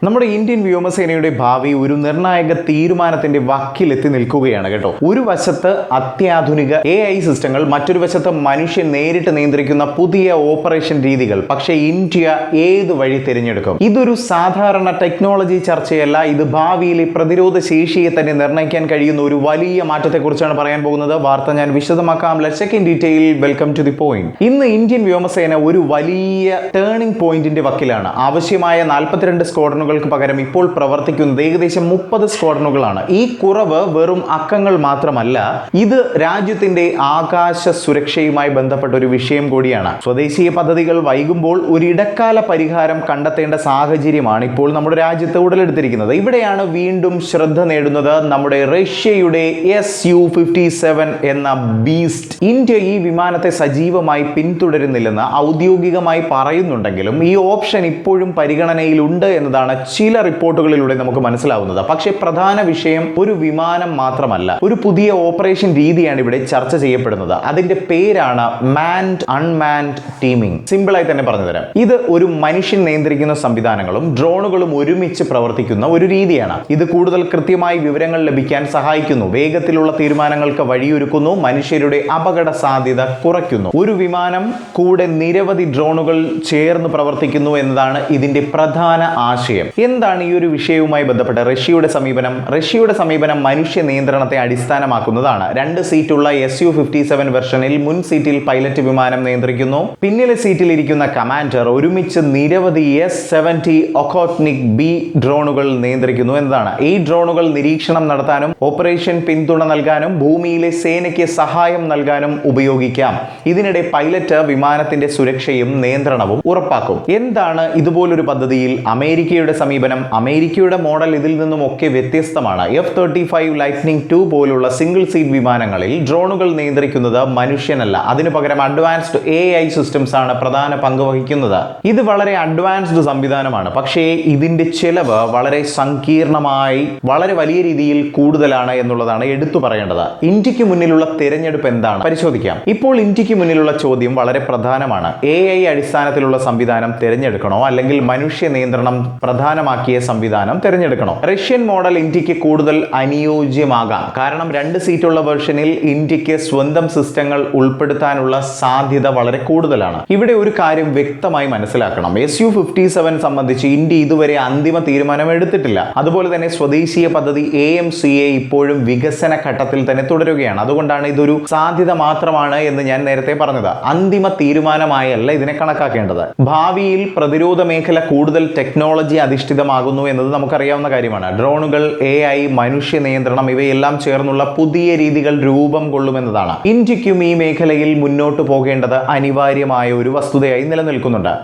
നമ്മുടെ ഇന്ത്യൻ വ്യോമസേനയുടെ ഭാവി ഒരു നിർണായക തീരുമാനത്തിന്റെ വക്കിലെത്തി നിൽക്കുകയാണ് കേട്ടോ. ഒരു വശത്ത് അത്യാധുനിക AI സിസ്റ്റങ്ങൾ, മറ്റൊരു വശത്ത് മനുഷ്യൻ നേരിട്ട് നിയന്ത്രിക്കുന്ന പുതിയ ഓപ്പറേഷൻ രീതികൾ. പക്ഷേ ഇന്ത്യ ഏത് വഴി തിരഞ്ഞെടുക്കും? ഇതൊരു സാധാരണ ടെക്നോളജി ചർച്ചയല്ല. ഇത് ഭാവിയിലെ പ്രതിരോധ ശേഷിയെ തന്നെ നിർണ്ണയിക്കാൻ കഴിയുന്ന ഒരു വലിയ മാറ്റത്തെക്കുറിച്ചാണ് പറയാൻ പോകുന്നത്. വാർത്ത ഞാൻ വിശദമാക്കാം. Let's check in detail. Welcome to the point. ഇന്ന് ഇന്ത്യൻ വ്യോമസേന ഒരു വലിയ ടേണിംഗ് പോയിന്റിന്റെ വക്കിലാണ്. ആവശ്യമായ 42 സ്ക്വാഡ്രനുകൾക്ക് പകരം ഇപ്പോൾ പ്രവർത്തിക്കുന്നത് ഏകദേശം 30 സ്ക്വാഡ്രനുകളാണ്. ഈ കുറവ് വെറും അക്കങ്ങൾ മാത്രമല്ല, ഇത് രാജ്യത്തിന്റെ ആകാശ സുരക്ഷയുമായി ബന്ധപ്പെട്ട ഒരു വിഷയം കൂടിയാണ്. സ്വദേശീയ പദ്ധതികൾ വൈകുമ്പോൾ ഒരു ഇടക്കാല പരിഹാരം കണ്ടെത്തേണ്ട സാഹചര്യമാണ് ഇപ്പോൾ നമ്മുടെ രാജ്യത്ത് ഉടലെടുത്തിരിക്കുന്നത്. ഇവിടെയാണ് വീണ്ടും ശ്രദ്ധ നേടുന്നത് നമ്മുടെ റഷ്യയുടെ Su-57 എന്ന ബീസ്റ്റ്. ഇന്ത്യ ഈ വിമാനത്തെ സജീവമായി പിന്തുടരുന്നില്ലെന്ന് ഔദ്യോഗികമായി പറയുന്നുണ്ടെങ്കിലും ഈ ഓപ്ഷൻ ഇപ്പോഴും പരിഗണനയിലുണ്ട് എന്നതാണ് ചില റിപ്പോർട്ടുകളിലൂടെ നമുക്ക് മനസ്സിലാവുന്നത്. പക്ഷേ പ്രധാന വിഷയം ഒരു വിമാനം മാത്രമല്ല, ഒരു പുതിയ ഓപ്പറേഷൻ രീതിയാണ് ഇവിടെ ചർച്ച ചെയ്യപ്പെടുന്നത്. അതിന്റെ പേരാണ് മാൻഡ് അൺമാൻഡ് ടീമിംഗ്. സിമ്പിളായി തന്നെ പറഞ്ഞു തരാം. ഇത് ഒരു മനുഷ്യൻ നിയന്ത്രിക്കുന്ന സംവിധാനങ്ങളും ഡ്രോണുകളും ഒരുമിച്ച് പ്രവർത്തിക്കുന്ന ഒരു രീതിയാണ്. ഇത് കൂടുതൽ കൃത്യമായി വിവരങ്ങൾ ലഭിക്കാൻ സഹായിക്കുന്നു, വേഗത്തിലുള്ള തീരുമാനങ്ങൾക്ക് വഴിയൊരുക്കുന്നു, മനുഷ്യരുടെ അപകട സാധ്യത കുറയ്ക്കുന്നു. ഒരു വിമാനം കൂടെ നിരവധി ഡ്രോണുകൾ ചേർന്ന് പ്രവർത്തിക്കുന്നു എന്നതാണ് ഇതിന്റെ പ്രധാന ആശയം. എന്താണ് ഈ ഒരു വിഷയവുമായി ബന്ധപ്പെട്ട റഷ്യയുടെ സമീപനം? റഷ്യയുടെ സമീപനം മനുഷ്യ നിയന്ത്രണത്തെ അടിസ്ഥാനമാക്കുന്നതാണ്. 2 സീറ്റുള്ള Su-57 വെർഷനിൽ മുൻ സീറ്റിൽ പൈലറ്റ് വിമാനം നിയന്ത്രിക്കുന്നു. പിന്നിലെ സീറ്റിൽ ഇരിക്കുന്ന കമാൻഡർ ഒരുമിച്ച് നിരവധി S-70 ഒക്കോട്നിക് ബി ഡ്രോണുകൾ നിയന്ത്രിക്കുന്നു എന്നതാണ്. ഈ ഡ്രോണുകൾ നിരീക്ഷണം നടത്താനും ഓപ്പറേഷൻ പിന്തുണ നൽകാനും ഭൂമിയിലെ സേനയ്ക്ക് സഹായം നൽകാനും ഉപയോഗിക്കാം. ഇതിനിടെ പൈലറ്റ് വിമാനത്തിന്റെ സുരക്ഷയും നിയന്ത്രണവും ഉറപ്പാക്കും. എന്താണ് ഇതുപോലൊരു പദ്ധതിയിൽ അമേരിക്കയുടെ സമീപനം? അമേരിക്കയുടെ മോഡൽ ഇതിൽ നിന്നും ഒക്കെ വ്യത്യസ്തമാണ്. F-35 ലൈറ്റ്നിംഗ് 2 പോലുള്ള സിംഗിൾ സീറ്റ് വിമാനങ്ങളിൽ ഡ്രോണുകൾ നിയന്ത്രിക്കുന്നത് മനുഷ്യനല്ല, അതിനു പകരം അഡ്വാൻസ്ഡ് AI സിസ്റ്റംസ് ആണ് പ്രധാന പങ്ക് വഹിക്കുന്നത്. ഇത് വളരെ അഡ്വാൻസ്ഡ് സംവിധാനമാണ്, പക്ഷേ ഇതിന്റെ ചെലവ് വളരെ സങ്കീർണമായി വളരെ വലിയ രീതിയിൽ കൂടുതലാണ് എന്നുള്ളതാണ് എടുത്തു പറയേണ്ടത്. ഇന്ത്യക്ക് മുന്നിലുള്ള തിരഞ്ഞെടുപ്പ് എന്താണ്? പരിശോധിക്കാം. ഇപ്പോൾ ഇന്ത്യക്ക് മുന്നിലുള്ള ചോദ്യം വളരെ പ്രധാനമാണ്. AI അടിസ്ഥാനത്തിലുള്ള സംവിധാനം തിരഞ്ഞെടുക്കണോ, അല്ലെങ്കിൽ മനുഷ്യ നിയന്ത്രണം പ്രധാനമാക്കിയ സംവിധാനം തിരഞ്ഞെടുക്കണോ? റഷ്യൻ മോഡൽ ഇന്ത്യക്ക് കൂടുതൽ അനുയോജ്യമാകാം. കാരണം 2 സീറ്റുള്ള വെർഷനിൽ ഇന്ത്യക്ക് സ്വന്തം സിസ്റ്റങ്ങൾ ഉൾപ്പെടുത്താനുള്ള സാധ്യത വളരെ കൂടുതലാണ്. ഇവിടെ ഒരു കാര്യം വ്യക്തമായി മനസ്സിലാക്കണം. Su-57 സംബന്ധിച്ച് ഇന്ത്യ ഇതുവരെ അന്തിമ തീരുമാനം എടുത്തിട്ടില്ല. അതുപോലെ തന്നെ സ്വദേശീയ പദ്ധതി AMCA ഇപ്പോഴും വികസന ഘട്ടത്തിൽ തന്നെ തുടരുകയാണ്. അതുകൊണ്ടാണ് ഇതൊരു സാധ്യത മാത്രമാണ് എന്ന് ഞാൻ നേരത്തെ പറഞ്ഞത്. അന്തിമ തീരുമാനമായല്ല ഇതിനെ കണക്കാക്കേണ്ടത്. ഭാവിയിൽ പ്രതിരോധ മേഖല കൂടുതൽ ടെക്നോളജി അധിഷ്ഠിതമാകുന്നു എന്നത് നമുക്കറിയാവുന്ന കാര്യമാണ്. ഡ്രോണുകൾ, AI, മനുഷ്യ നിയന്ത്രണം ഇവയെല്ലാം ചേർന്നുള്ള പുതിയ രീതികൾ രൂപം കൊള്ളുമെന്നതാണ്. ഇന്ത്യക്കും ഈ മേഖലയിൽ മുന്നോട്ട് പോകേണ്ടത് അനിവാര്യമായ ഒരു വസ്തുതയായി നിലനിൽക്കുന്നുണ്ട്.